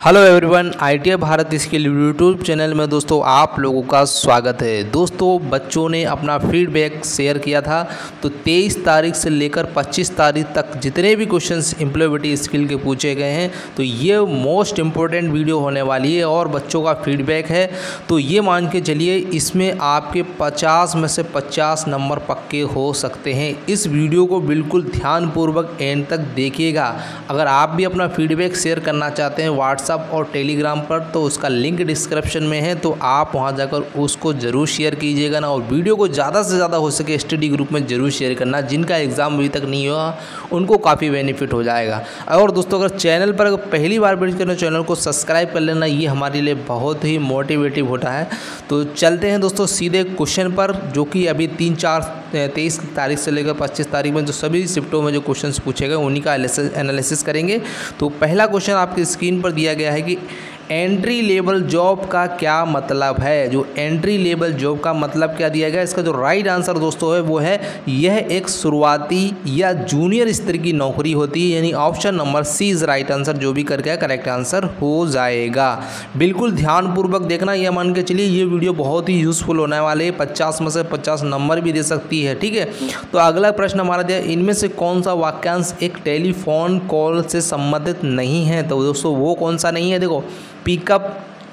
Hello everyone, ITI Bharat skill YouTube channel में दोस्तों आप लोगों का स्वागत है। दोस्तों बच्चों ने अपना फीडबैक शेयर किया था, तो 23 तारीख से लेकर 25 तारीख तक जितने भी क्वेश्चंस एम्प्लॉयबिलिटी स्किल के पूछे गए हैं, तो ये मोस्ट इम्पोर्टेंट वीडियो होने वाली है और बच्चों का फीडबैक है। तो ये मान के चलिए इसमें आपके 50 में से 50 नंबर पक्के हो सकते हैं। इस वीडियो को बिल्कुल ध्यानपूर्वक एंड तक देखिएगा। अगर आप भी अपना फीडबैक शेयर करना चाहते हैं व्हाट्सएप और टेलीग्राम पर, तो उसका लिंक डिस्क्रिप्शन में है, तो आप वहां जाकर उसको ज़रूर शेयर कीजिएगा ना। और वीडियो को ज़्यादा से ज़्यादा हो सके स्टडी ग्रुप में ज़रूर शेयर करना। जिनका एग्ज़ाम अभी तक नहीं हुआ उनको काफ़ी बेनिफिट हो जाएगा। और दोस्तों अगर चैनल पर पहली बार विजिट करना, चैनल को सब्सक्राइब कर लेना, ये हमारे लिए बहुत ही मोटिवेटिव होता है। तो चलते हैं दोस्तों सीधे क्वेश्चन पर, जो कि अभी 23 तारीख से लेकर 25 तारीख में जो सभी शिफ्टों में जो क्वेश्चंस पूछे गए उन्हीं का एनालिसिस करेंगे। तो पहला क्वेश्चन आपकी स्क्रीन पर दिया गया है कि एंट्री लेवल जॉब का क्या मतलब है। जो एंट्री लेवल जॉब का मतलब क्या दिया गया, इसका जो राइट आंसर दोस्तों है वो है यह एक शुरुआती या जूनियर स्तर की नौकरी होती है, यानी option number C is right answer. जो भी करके करेक्ट आंसर हो जाएगा। बिल्कुल ध्यानपूर्वक देखना, यह मान के चलिए ये वीडियो बहुत ही यूजफुल होने वाले है। 50 में से 50 नंबर भी दे सकती है, ठीक है। तो अगला प्रश्न हमारा दिया, इनमें से कौन सा वाक्यांश एक टेलीफोन कॉल से संबंधित नहीं है। तो दोस्तों वो कौन सा नहीं है, देखो पिकअप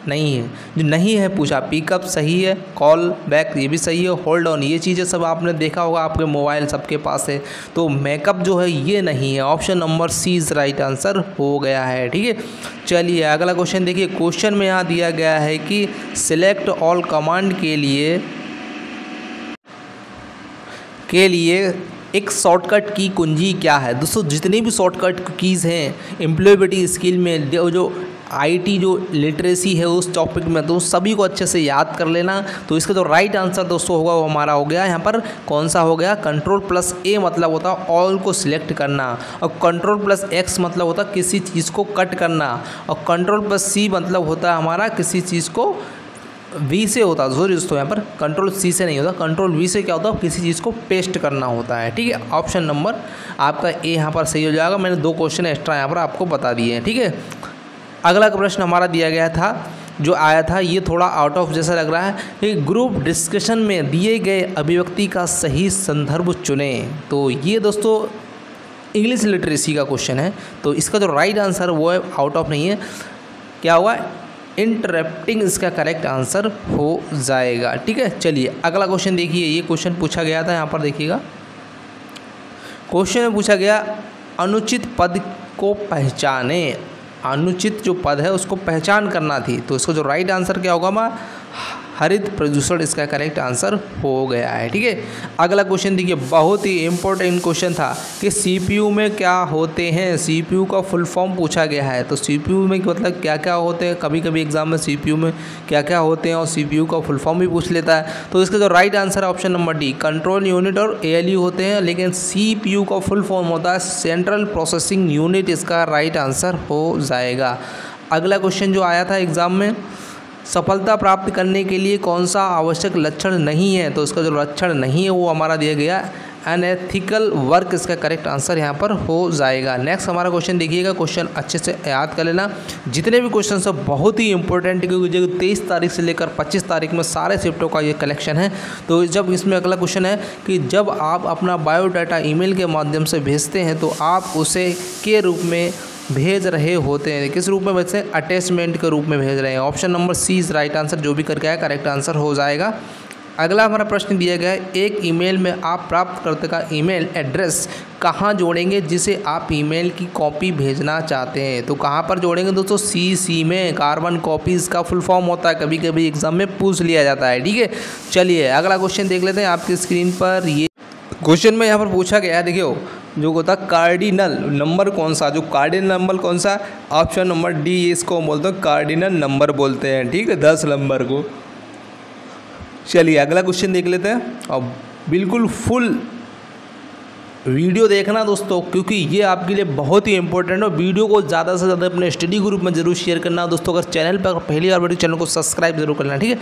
नहीं है, जो नहीं है पूछा। पिकअप सही है, कॉल बैक ये भी सही है, होल्ड ऑन ये चीज़ें सब आपने देखा होगा, आपके मोबाइल सबके पास है। तो मेकअप जो है ये नहीं है, option number C is right answer हो गया है, ठीक है। चलिए अगला क्वेश्चन देखिए। क्वेश्चन में यहाँ दिया गया है कि सिलेक्ट ऑल कमांड के लिए एक शॉर्टकट की कुंजी क्या है। दोस्तों जितनी भी शॉर्टकट कीज़ हैं एम्प्लॉयबिलिटी स्किल में, जो IT जो लिटरेसी है उस टॉपिक में, तो सभी को अच्छे से याद कर लेना। तो इसका जो राइट आंसर दोस्तों होगा वो हमारा हो गया यहाँ पर कौन सा हो गया, Ctrl+A मतलब होता है ऑल को सिलेक्ट करना, और Ctrl+X मतलब होता है किसी चीज़ को कट करना, और Ctrl+C मतलब होता है हमारा किसी चीज़ को V से होता है। सॉरी दोस्तों यहाँ पर Ctrl+C से नहीं होता, Ctrl+V से क्या होता है, किसी चीज़ को पेस्ट करना होता है, ठीक है। ऑप्शन नंबर आपका A यहाँ पर सही हो जाएगा। मैंने 2 क्वेश्चन एक्स्ट्रा यहाँ पर आपको बता दिए हैं, ठीक है। अगला प्रश्न हमारा दिया गया था, जो आया था ये थोड़ा आउट ऑफ जैसा लग रहा है कि ग्रुप डिस्कशन में दिए गए अभिव्यक्ति का सही संदर्भ चुनें। तो ये दोस्तों इंग्लिश लिटरेसी का क्वेश्चन है, तो इसका जो राइट आंसर वो है आउट ऑफ नहीं है, क्या हुआ, इंटरप्टिंग इसका करेक्ट आंसर हो जाएगा, ठीक है। चलिए अगला क्वेश्चन देखिए। ये क्वेश्चन पूछा गया था, यहाँ पर देखिएगा क्वेश्चन में पूछा गया अनुचित पद को पहचाने। अनुचित जो पद है उसको पहचान करना थी, तो इसको जो राइट आंसर क्या होगा, हरित प्रदूषण इसका करेक्ट आंसर हो गया है, ठीक है। अगला क्वेश्चन देखिए, बहुत ही इंपॉर्टेंट क्वेश्चन था कि CPU में क्या होते हैं। CPU का फुल फॉर्म पूछा गया है, तो CPU में मतलब क्या क्या होते हैं। कभी कभी एग्जाम में CPU में क्या क्या होते हैं और CPU का फुल फॉर्म भी पूछ लेता है। तो इसका जो राइट आंसर है option number D, control unit और ALU होते हैं, लेकिन CPU का फुल फॉर्म होता है सेंट्रल प्रोसेसिंग यूनिट, इसका राइट आंसर हो जाएगा। अगला क्वेश्चन जो आया था एग्जाम में, सफलता प्राप्त करने के लिए कौन सा आवश्यक लक्षण नहीं है। तो इसका जो लक्षण नहीं है वो हमारा दिया गया अनएथिकल वर्क, इसका करेक्ट आंसर यहाँ पर हो जाएगा। नेक्स्ट हमारा क्वेश्चन देखिएगा, क्वेश्चन अच्छे से याद कर लेना। जितने भी क्वेश्चन सब बहुत ही इंपॉर्टेंट, क्योंकि 23 तारीख से लेकर 25 तारीख में सारे शिफ्टों का ये कलेक्शन है। तो जब इसमें अगला क्वेश्चन है कि जब आप अपना बायोडाटा ईमेल के माध्यम से भेजते हैं तो आप उसे के रूप में भेज रहे होते हैं। किस रूप में भेजते हैं, अटैचमेंट के रूप में भेज रहे हैं। Option number C is right answer. जो भी करके आया करेक्ट आंसर हो जाएगा। अगला हमारा प्रश्न दिया गया है, एक ईमेल में आप प्राप्तकर्ता का ईमेल एड्रेस कहाँ जोड़ेंगे जिसे आप ईमेल की कॉपी भेजना चाहते हैं। तो कहाँ पर जोड़ेंगे दोस्तों, CC में। कार्बन कॉपीज़ का फुल फॉर्म होता है, कभी कभी एग्जाम में पूछ लिया जाता है, ठीक है। चलिए अगला क्वेश्चन देख लेते हैं आपकी स्क्रीन पर। ये क्वेश्चन में यहाँ पर पूछा गया है, देखियो जो होता है कार्डिनल नंबर कौन सा, जो कार्डिनल नंबर कौन सा, ऑप्शन नंबर डी, इसको बोलते हैं कार्डिनल नंबर बोलते हैं, ठीक है, 10 नंबर को। चलिए अगला क्वेश्चन देख लेते हैं और बिल्कुल फुल वीडियो देखना दोस्तों, क्योंकि ये आपके लिए बहुत ही इंपॉर्टेंट है। वीडियो को ज़्यादा से ज़्यादा अपने स्टडी ग्रुप में जरूर शेयर करना दोस्तों। अगर चैनल पर पहली बार बड़ी चैनल को सब्सक्राइब जरूर करना, ठीक है।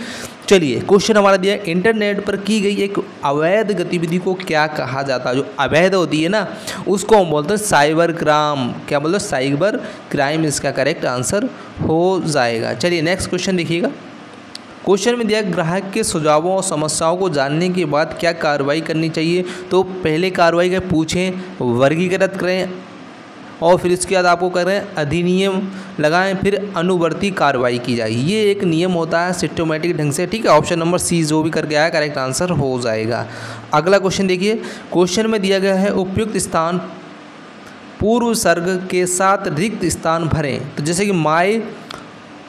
चलिए क्वेश्चन हमारा दिया है, इंटरनेट पर की गई एक अवैध गतिविधि को क्या कहा जाता है। जो अवैध होती है ना उसको हम बोलते हैं साइबर क्राइम। क्या बोलते हैं? साइबर क्राइम इसका करेक्ट आंसर हो जाएगा। चलिए नेक्स्ट क्वेश्चन देखिएगा। क्वेश्चन में दिया ग्राहक के सुझावों और समस्याओं को जानने के बाद क्या कार्रवाई करनी चाहिए। तो पहले कार्रवाई का पूछें, वर्गीकृत करें और फिर इसके बाद आपको करें अधिनियम लगाएं, फिर अनुवर्ती कार्रवाई की जाए। ये एक नियम होता है सिस्टमैटिक ढंग से, ठीक है। ऑप्शन नंबर सी जो भी करके आया करेक्ट आंसर हो जाएगा। अगला क्वेश्चन देखिए। क्वेश्चन में दिया गया है उपयुक्त स्थान पूर्व सर्ग के साथ रिक्त स्थान भरें। तो जैसे कि my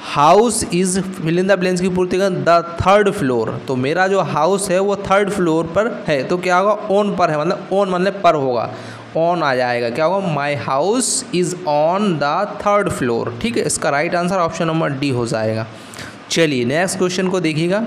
house is fill in the blanks की पूर्ति कर द थर्ड फ्लोर। तो मेरा जो हाउस है वो थर्ड फ्लोर पर है, तो क्या होगा? ऑन पर है, मतलब ऑन मतलब पर होगा, ऑन आ जाएगा। क्या होगा? माई house is on the third floor, ठीक है। इसका right answer option number D हो जाएगा। चलिए नेक्स्ट क्वेश्चन को देखिएगा।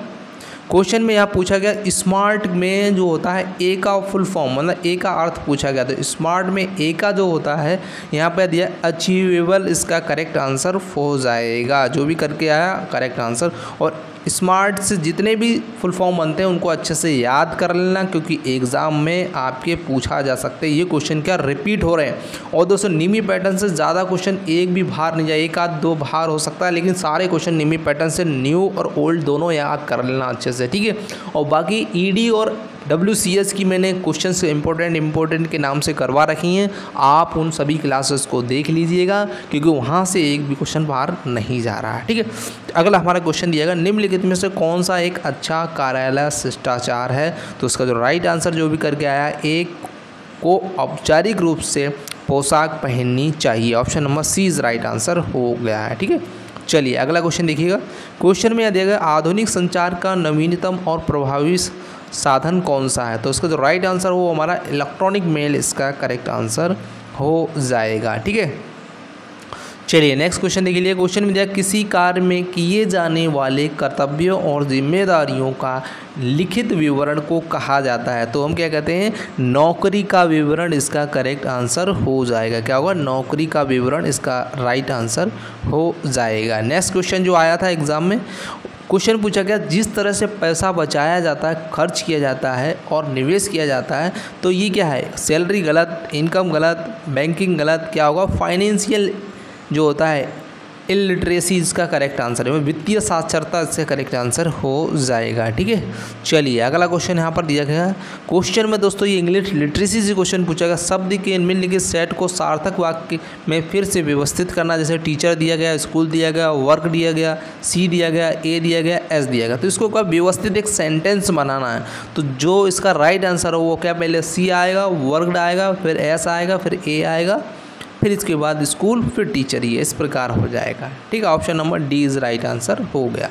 क्वेश्चन में यहाँ पूछा गया स्मार्ट में जो होता है ए का फुल फॉर्म, मतलब ए का अर्थ पूछा गया। तो स्मार्ट में ए का जो होता है यहाँ पे दिया अचीवेबल, इसका करेक्ट आंसर हो जाएगा। जो भी करके आया करेक्ट आंसर। और स्मार्ट से जितने भी फुल फॉर्म बनते हैं उनको अच्छे से याद कर लेना, क्योंकि एग्ज़ाम में आपके पूछा जा सकते हैं। ये क्वेश्चन क्या रिपीट हो रहे हैं। और दोस्तों निमी पैटर्न से ज़्यादा क्वेश्चन एक भी बाहर नहीं जाए, एक आध दो बाहर हो सकता है, लेकिन सारे क्वेश्चन निमी पैटर्न से न्यू और ओल्ड दोनों याद कर लेना अच्छे से, ठीक है। और बाकी ईडी और WCS की मैंने क्वेश्चन इंपॉर्टेंट के नाम से करवा रखी हैं। आप उन सभी क्लासेस को देख लीजिएगा, क्योंकि वहाँ से एक भी क्वेश्चन बाहर नहीं जा रहा है, ठीक है। अगला हमारा क्वेश्चन दिया गया निम्नलिखित में से कौन सा एक अच्छा कार्यालय शिष्टाचार है। तो उसका जो राइट आंसर जो भी करके आया, एक को औपचारिक रूप से पोशाक पहननी चाहिए। Option number C is right answer हो गया है, ठीक है। चलिए अगला क्वेश्चन देखिएगा। क्वेश्चन में यह दिया गया आधुनिक संचार का नवीनतम और प्रभावी साधन कौन सा है। तो इसका जो राइट आंसर वो हमारा इलेक्ट्रॉनिक मेल इसका करेक्ट आंसर हो जाएगा, ठीक है। चलिए नेक्स्ट क्वेश्चन देख लीजिए। क्वेश्चन में दिया किसी कार्य में किए जाने वाले कर्तव्यों और जिम्मेदारियों का लिखित विवरण को कहा जाता है। तो हम क्या कहते हैं? नौकरी का विवरण इसका करेक्ट आंसर हो जाएगा। क्या होगा? नौकरी का विवरण इसका राइट आंसर हो जाएगा। नेक्स्ट क्वेश्चन जो आया था एग्जाम में, क्वेश्चन पूछा गया जिस तरह से पैसा बचाया जाता है, खर्च किया जाता है और निवेश किया जाता है, तो ये क्या है? सैलरी गलत, इनकम गलत, बैंकिंग गलत, क्या होगा? फाइनेंशियल जो होता है इलिटरेसी इसका करेक्ट आंसर है, वित्तीय साक्षरता इसका करेक्ट आंसर हो जाएगा, ठीक है। चलिए अगला क्वेश्चन यहाँ पर दिया गया है। क्वेश्चन में दोस्तों ये इंग्लिश लिटरेसी से क्वेश्चन पूछा गया। शब्द के निम्नलिखित सेट को सार्थक वाक्य में फिर से व्यवस्थित करना। जैसे टीचर दिया गया, स्कूल दिया गया, वर्क दिया गया, सी दिया गया, ए दिया गया, एस दिया गया। तो इसको क्या व्यवस्थित एक सेंटेंस बनाना है। तो जो इसका राइट आंसर हो वो क्या, पहले सी आएगा, वर्क आएगा, फिर एस आएगा, फिर ए आएगा, फिर इसके बाद स्कूल, फिर टीचर, ये इस प्रकार हो जाएगा, ठीक है। Option number D is right answer हो गया।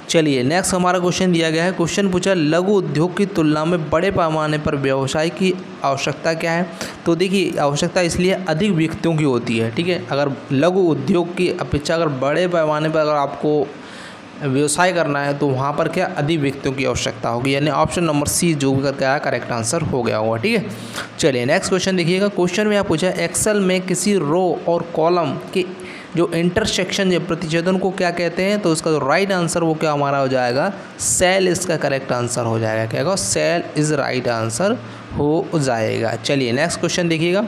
चलिए नेक्स्ट हमारा क्वेश्चन दिया गया है। क्वेश्चन पूछा लघु उद्योग की तुलना में बड़े पैमाने पर व्यवसाय की आवश्यकता क्या है। तो देखिए आवश्यकता इसलिए अधिक व्यक्तियों की होती है, ठीक है। अगर लघु उद्योग की अपेक्षा अगर बड़े पैमाने पर अगर आपको व्यवसाय करना है तो वहाँ पर क्या अधिक व्यक्तियों की आवश्यकता होगी, यानी ऑप्शन नंबर सी जो भी करके आया करेक्ट आंसर हो गया होगा, ठीक है। चलिए नेक्स्ट क्वेश्चन देखिएगा। क्वेश्चन में आप पूछा एक्सेल में किसी रो और कॉलम के जो इंटरसेक्शन या प्रतिच्छेदन को क्या कहते हैं। तो उसका जो राइट आंसर वो क्या हमारा हो जाएगा, सेल इसका करेक्ट आंसर हो जाएगा। क्या होगा? सेल इज राइट आंसर हो जाएगा। चलिए नेक्स्ट क्वेश्चन देखिएगा।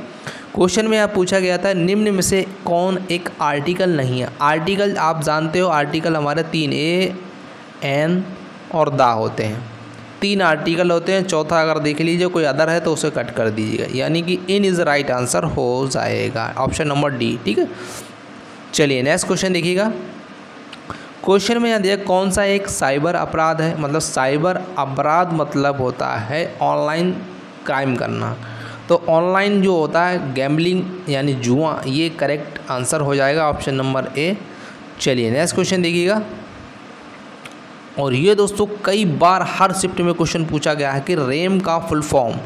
क्वेश्चन में आप पूछा गया था निम्न में से कौन एक आर्टिकल नहीं है। आर्टिकल आप जानते हो, आर्टिकल हमारे 3 ए, एन और दा होते हैं। 3 आर्टिकल होते हैं, चौथा अगर देख लीजिए कोई अदर है तो उसे कट कर दीजिएगा, यानी कि इन इज राइट आंसर हो जाएगा। ऑप्शन नंबर डी, ठीक है। चलिए नेक्स्ट क्वेश्चन देखिएगा। क्वेश्चन में यह दिया कौन सा एक साइबर अपराध है। मतलब साइबर अपराध मतलब होता है ऑनलाइन क्राइम करना। तो ऑनलाइन जो होता है गैम्बलिंग यानी जुआ, ये करेक्ट आंसर हो जाएगा, ऑप्शन नंबर ए। चलिए नेक्स्ट क्वेश्चन देखिएगा। और ये दोस्तों कई बार हर शिफ्ट में क्वेश्चन पूछा गया है कि रैम का फुल फॉर्म,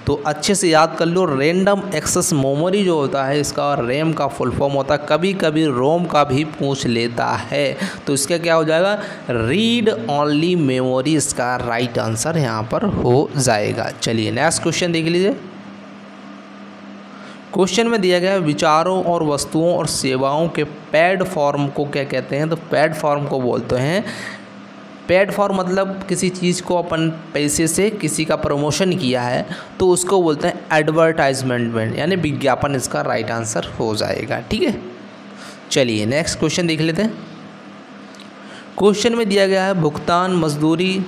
तो अच्छे से याद कर लो। रैंडम एक्सेस मेमोरी जो होता है इसका रैम का फुल फॉर्म होता है। कभी कभी रोम का भी पूछ लेता है, तो इसका क्या हो जाएगा, रीड ओनली मेमोरी इसका राइट आंसर यहाँ पर हो जाएगा। चलिए नेक्स्ट क्वेश्चन देख लीजिए। क्वेश्चन में दिया गया है विचारों और वस्तुओं और सेवाओं के पेड फॉर्म को क्या कहते हैं? तो पेड फॉर्म को बोलते हैं, पेड फॉर्म मतलब किसी चीज़ को अपन पैसे से किसी का प्रमोशन किया है तो उसको बोलते हैं एडवर्टाइजमेंट, यानी विज्ञापन इसका राइट आंसर हो जाएगा। ठीक है, चलिए नेक्स्ट क्वेश्चन देख लेते हैं। क्वेश्चन में दिया गया है भुगतान मजदूरी,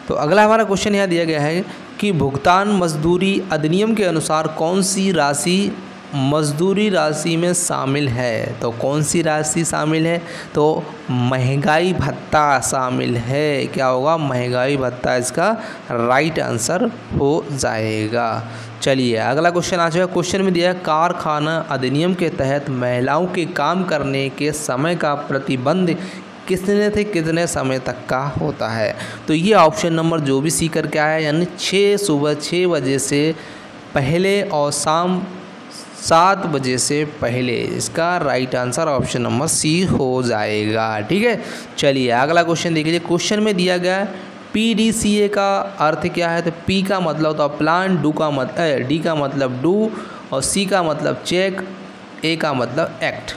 तो अगला हमारा क्वेश्चन यहाँ दिया गया है कि भुगतान मजदूरी अधिनियम के अनुसार कौन सी राशि मजदूरी राशि में शामिल है? तो कौन सी राशि शामिल है? तो महंगाई भत्ता शामिल है। क्या होगा? महंगाई भत्ता इसका राइट आंसर हो जाएगा। चलिए अगला क्वेश्चन आ चुका। क्वेश्चन में दिया है कारखाना अधिनियम के तहत महिलाओं के काम करने के समय का प्रतिबंध कितने से कितने समय तक का होता है? तो ये ऑप्शन नंबर जो भी सी करके आया, यानी सुबह 6 बजे से पहले और शाम 7 बजे से पहले, इसका right answer option number C हो जाएगा। ठीक है, चलिए अगला क्वेश्चन देख लीजिए। क्वेश्चन में दिया गया है PDCA का अर्थ क्या है? तो P का मतलब होता है प्लान, D का मतलब डू और C का मतलब चेक, A का मतलब act.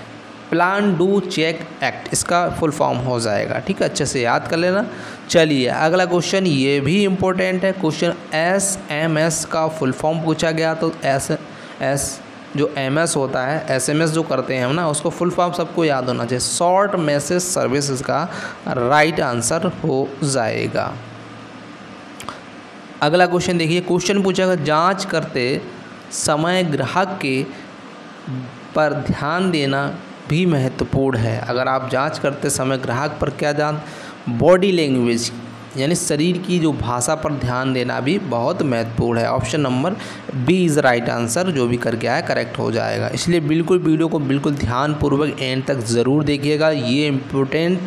Plan, do, check, act, इसका फुल फॉर्म हो जाएगा। ठीक है, अच्छे से याद कर लेना। चलिए अगला क्वेश्चन ये भी इम्पोर्टेंट है। क्वेश्चन SMS का फुल फॉर्म पूछा गया, तो एस जो MS होता है, SMS जो करते हैं हम ना, उसको फुल फॉर्म सबको याद होना चाहिए। शॉर्ट मैसेज सर्विस इसका राइट आंसर हो जाएगा। अगला क्वेश्चन देखिए। क्वेश्चन पूछा गया जांच करते समय ग्राहक के पर ध्यान देना भी महत्वपूर्ण है। अगर आप जांच करते समय ग्राहक पर क्या ध्यान, बॉडी लैंग्वेज यानी शरीर की जो भाषा पर ध्यान देना भी बहुत महत्वपूर्ण है। Option number B is right answer, जो भी करके आया करेक्ट हो जाएगा। इसलिए बिल्कुल वीडियो को बिल्कुल ध्यानपूर्वक एंड तक ज़रूर देखिएगा, ये इम्पोर्टेंट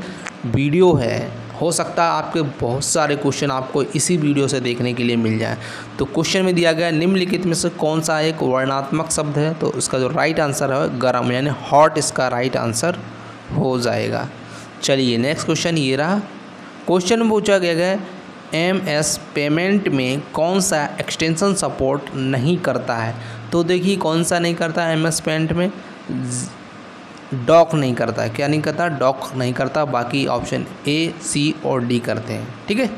वीडियो है। हो सकता है आपके बहुत सारे क्वेश्चन आपको इसी वीडियो से देखने के लिए मिल जाए। तो क्वेश्चन में दिया गया निम्नलिखित में से कौन सा एक वर्णात्मक शब्द है? तो इसका जो राइट आंसर है गर्म, यानी हॉट, इसका राइट आंसर हो जाएगा। चलिए नेक्स्ट क्वेश्चन ये रहा। क्वेश्चन में पूछा गया है MS पेमेंट में कौन सा एक्सटेंशन सपोर्ट नहीं करता है? तो देखिए कौन सा नहीं करता है MS पेमेंट में? डॉक नहीं करता है। क्या नहीं करता? डॉक नहीं करता। बाकी ऑप्शन A, C और D करते हैं। ठीक है,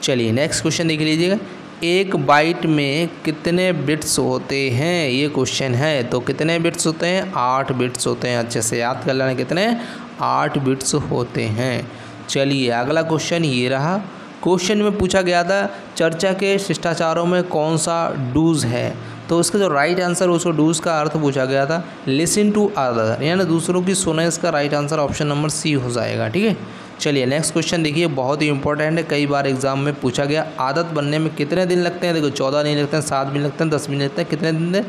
चलिए नेक्स्ट क्वेश्चन देख लीजिएगा। एक बाइट में कितने बिट्स होते हैं? ये क्वेश्चन है। तो कितने बिट्स होते हैं? 8 बिट्स होते हैं। अच्छे से याद कर लेना, कितने? 8 बिट्स होते हैं। चलिए अगला क्वेश्चन ये रहा। क्वेश्चन में पूछा गया था चर्चा के शिष्टाचारों में कौन सा डूज है? तो इसका जो राइट आंसर उसको डूज का अर्थ पूछा गया था लिसन टू अदर, यानी दूसरों की सुने। इसका right answer option number C हो जाएगा। ठीक है, चलिए नेक्स्ट क्वेश्चन देखिए, बहुत ही इंपॉर्टेंट है, कई बार एग्जाम में पूछा गया। आदत बनने में कितने दिन लगते हैं? देखो 14 दिन लगते हैं, 7 दिन लगते हैं, 10 दिन लगते हैं। कितने दिन?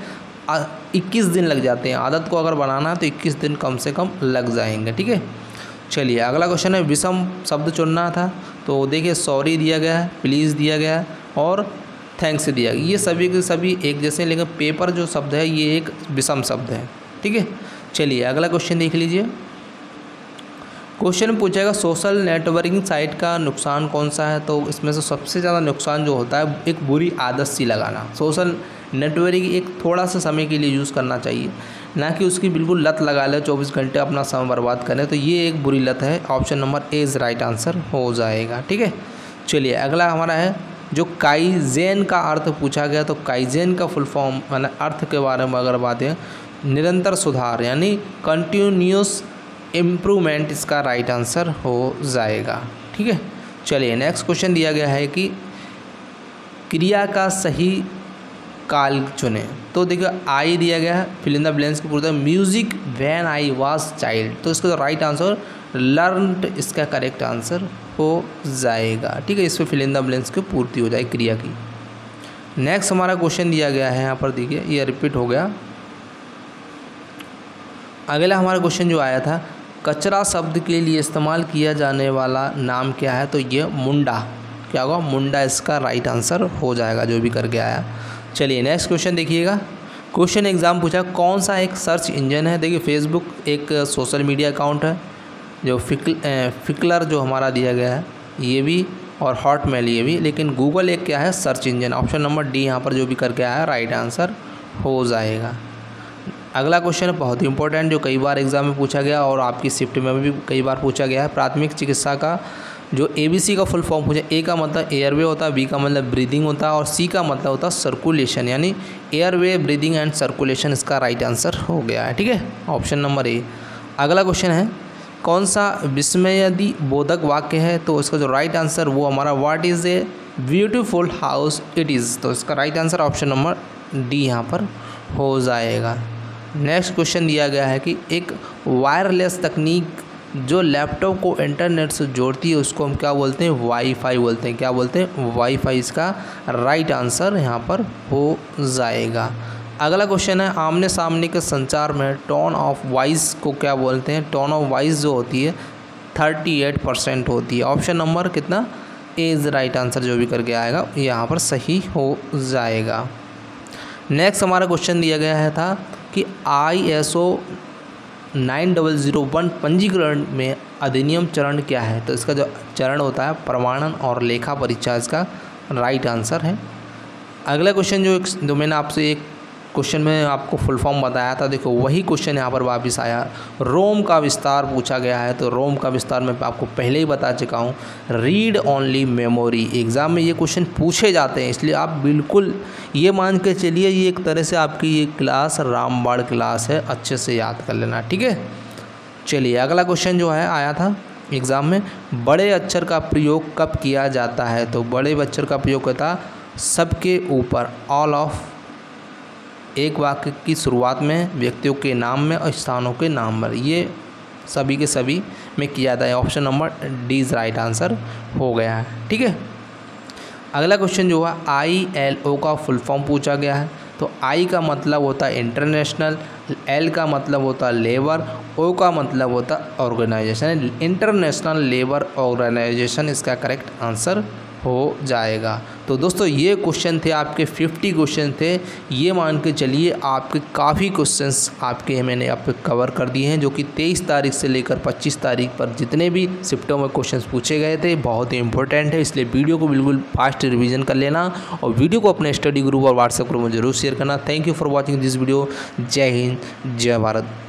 21 दिन लग जाते हैं। आदत को अगर बनाना है तो 21 दिन कम से कम लग जाएंगे। ठीक है, चलिए अगला क्वेश्चन है विषम शब्द चुनना था। तो देखिए सॉरी दिया गया है, प्लीज़ दिया गया है और थैंक्स दिया गया। ये सभी के सभी एक जैसे, लेकिन पेपर जो शब्द है ये एक विषम शब्द है। ठीक है, चलिए अगला क्वेश्चन देख लीजिए। क्वेश्चन में पूछेगा सोशल नेटवर्किंग साइट का नुकसान कौन सा है? तो इसमें से सबसे ज़्यादा नुकसान जो होता है एक बुरी आदत सी लगाना। सोशल नेटवर्किंग एक थोड़ा सा समय के लिए यूज़ करना चाहिए, ना कि उसकी बिल्कुल लत लगा ले, 24 घंटे अपना समय बर्बाद करें। तो ये एक बुरी लत है। Option number A is right answer हो जाएगा। ठीक है, चलिए अगला हमारा है जो काइजेन का अर्थ पूछा गया। तो काइजेन का फुल फॉर्म मतलब अर्थ के बारे में अगर बात है, निरंतर सुधार यानी कंटिन्यूस इम्प्रूवमेंट, इसका राइट आंसर हो जाएगा। ठीक है, चलिए नेक्स्ट क्वेश्चन दिया गया है कि क्रिया का सही काल चुने। तो देखिए आई दिया गया है, फिल इन द ब्लैंक्स को पूछता है music when I was child. तो इसका राइट आंसर लर्नड, इसका करेक्ट आंसर हो जाएगा। ठीक है, इस पर फिल इन द ब्लैंक्स की पूर्ति हो जाए क्रिया की। नेक्स्ट हमारा क्वेश्चन दिया गया है यहाँ पर, देखिए ये रिपीट हो गया। अगला हमारा क्वेश्चन जो आया था कचरा शब्द के लिए इस्तेमाल किया जाने वाला नाम क्या है? तो ये मुंडा। क्या होगा? मुंडा, इसका राइट आंसर हो जाएगा जो भी करके आया। चलिए नेक्स्ट क्वेश्चन देखिएगा। क्वेश्चन एग्जाम पूछा कौन सा एक सर्च इंजन है? देखिए फेसबुक एक सोशल मीडिया अकाउंट है, जो फिक्लर जो हमारा दिया गया है ये भी, और हॉटमेल ये भी। लेकिन गूगल एक क्या है? Search engine. Option number D यहाँ पर जो भी करके आया राइट आंसर हो जाएगा। अगला क्वेश्चन है बहुत ही इंपॉर्टेंट, जो कई बार एग्जाम में पूछा गया और आपकी शिफ्ट में भी कई बार पूछा गया है। प्राथमिक चिकित्सा का जो ABC का फुल फॉर्म पूछा, A का मतलब एयरवे होता है, B का मतलब ब्रीदिंग होता है और C का मतलब होता है सर्कुलेशन, यानी एयरवे, ब्रीदिंग एंड सर्कुलेशन इसका राइट आंसर हो गया है। ठीक है, ऑप्शन नंबर A। अगला क्वेश्चन है कौन सा विस्मयदी बोधक वाक्य है, तो इसका जो राइट आंसर वो हमारा what is a beautiful house it is, तो इसका right answer option number D यहाँ पर हो जाएगा। नेक्स्ट क्वेश्चन दिया गया है कि एक वायरलेस तकनीक जो लैपटॉप को इंटरनेट से जोड़ती है उसको हम क्या बोलते हैं, वाईफाई बोलते हैं। क्या बोलते हैं, वाईफाई इसका राइट आंसर यहाँ पर हो जाएगा। अगला क्वेश्चन है आमने सामने के संचार में टोन ऑफ वॉइस को क्या बोलते हैं। टोन ऑफ वॉइस जो होती है 38% होती है। ऑप्शन नंबर कितना, ए इज़ राइट आंसर, जो भी करके आएगा यहाँ पर सही हो जाएगा। नेक्स्ट हमारा क्वेश्चन दिया गया है था कि ISO 9001 पंजीकरण में अधिनियम चरण क्या है, तो इसका जो चरण होता है प्रमाणन और लेखा परीक्षा, इसका राइट आंसर है। अगला क्वेश्चन जो मैंने आपसे एक क्वेश्चन में आपको फुल फॉर्म बताया था, देखो वही क्वेश्चन यहाँ पर वापस आया। रोम का विस्तार पूछा गया है, तो रोम का विस्तार मैं आपको पहले ही बता चुका हूँ। रीड ओनली मेमोरी, एग्ज़ाम में ये क्वेश्चन पूछे जाते हैं, इसलिए आप बिल्कुल ये मान के चलिए ये एक तरह से आपकी ये क्लास रामबाड़ क्लास है, अच्छे से याद कर लेना। ठीक है, चलिए अगला क्वेश्चन जो है आया था एग्ज़ाम में, बड़े अक्षर का प्रयोग कब किया जाता है, तो बड़े अक्षर का प्रयोग होता सबके ऊपर, ऑल ऑफ, एक वाक्य की शुरुआत में, व्यक्तियों के नाम में और स्थानों के नाम पर, ये सभी के सभी में किया जाता है। Option number D is right answer हो गया है। ठीक है, अगला क्वेश्चन जो है ILO का फुल फॉर्म पूछा गया है, तो I का मतलब होता है इंटरनेशनल, L का मतलब होता है लेबर, O का मतलब होता है ऑर्गेनाइजेशन, इंटरनेशनल लेबर ऑर्गेनाइजेशन इसका करेक्ट आंसर हो जाएगा। तो दोस्तों ये क्वेश्चन थे आपके 50 क्वेश्चन थे, ये मान के चलिए आपके काफ़ी क्वेश्चंस आपके मैंने आप कवर कर दिए हैं, जो कि 23 तारीख से लेकर 25 तारीख पर जितने भी शिफ्टों में क्वेश्चंस पूछे गए थे बहुत ही इंपॉर्टेंट है, इसलिए वीडियो को बिल्कुल फास्ट रिवीजन कर लेना और वीडियो को अपने स्टडी ग्रुप और व्हाट्सएप ग्रुप में जरूर शेयर करना। Thank you for watching this video. जय हिंद, जय भारत।